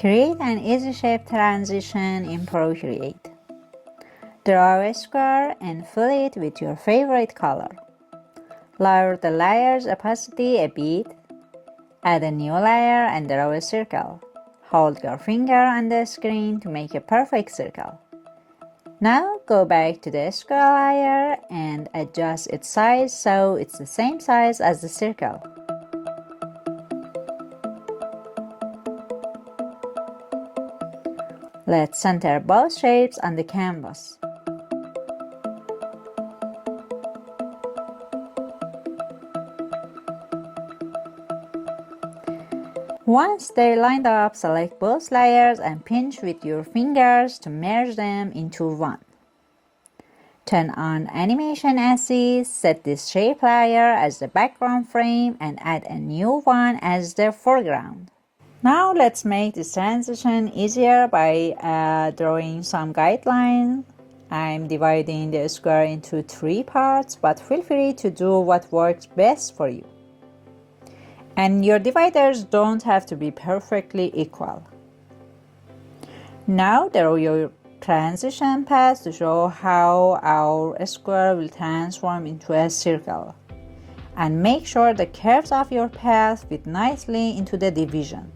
Create an easy shape transition in Procreate. Draw a square and fill it with your favorite color. Lower the layer's opacity a bit. Add a new layer and draw a circle. Hold your finger on the screen to make a perfect circle. Now go back to the square layer and adjust its size so it's the same size as the circle. Let's center both shapes on the canvas. Once they're lined up, select both layers and pinch with your fingers to merge them into one. Turn on Animation Assist, set this shape layer as the background frame and add a new one as the foreground. Now let's make this transition easier by drawing some guidelines. I'm dividing the square into 3 parts, but feel free to do what works best for you. And your dividers don't have to be perfectly equal. Now draw your transition path to show how our square will transform into a circle. And make sure the curves of your path fit nicely into the division.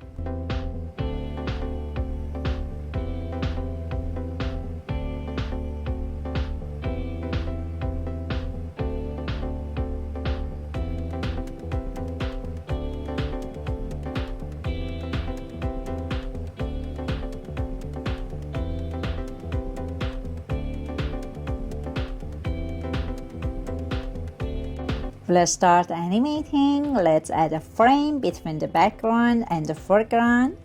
Let's start animating. Let's add a frame between the background and the foreground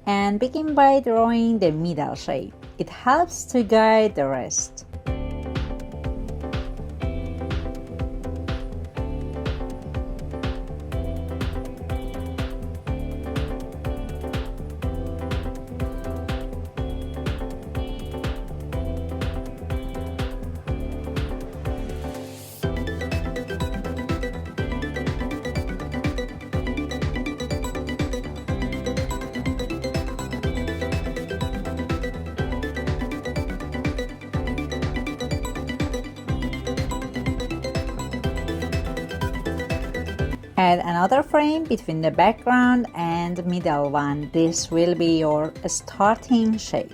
and begin by drawing the middle shape. It helps to guide the rest. Add another frame between the background and middle one. This will be your starting shape.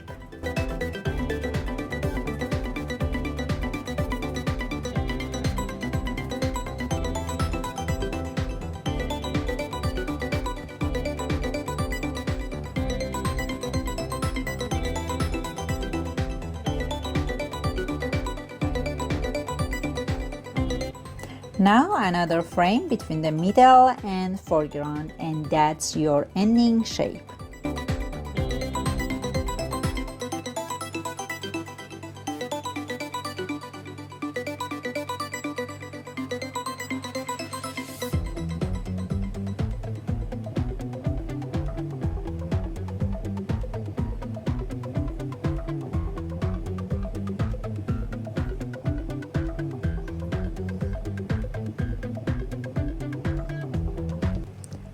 Now another frame between the middle and foreground, and that's your ending shape.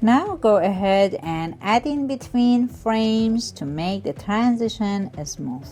Now go ahead and add in between frames to make the transition smooth.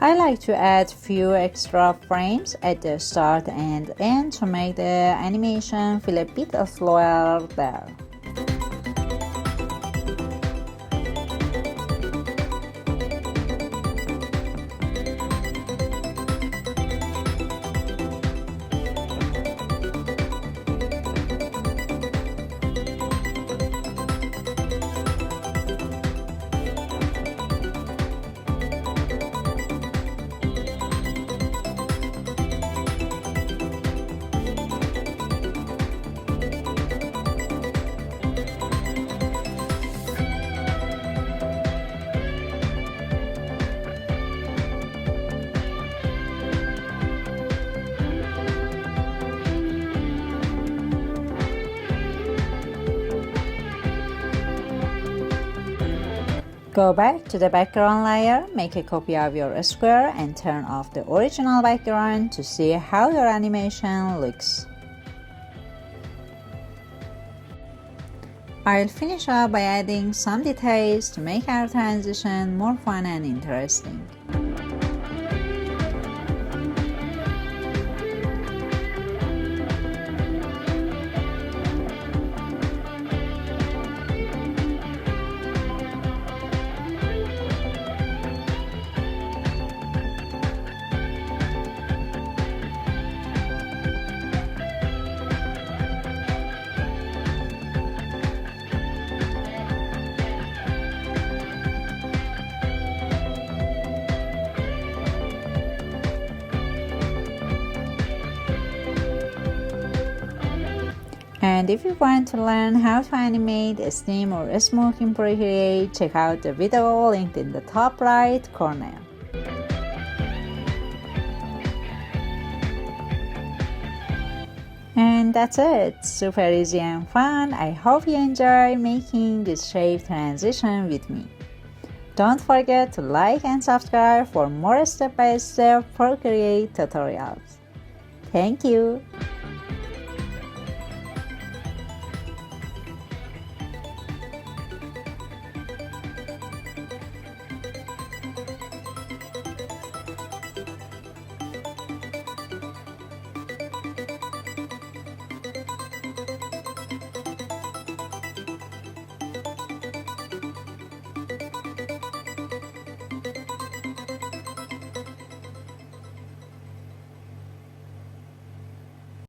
I like to add few extra frames at the start and end to make the animation feel a bit slower there. Go back to the background layer, make a copy of your square and turn off the original background to see how your animation looks. I'll finish up by adding some details to make our transition more fun and interesting. And if you want to learn how to animate a steam or a smoke in Procreate, check out the video linked in the top right corner. And that's it, super easy and fun. I hope you enjoy making this shape transition with me. Don't forget to like and subscribe for more step-by-step Procreate tutorials. Thank you.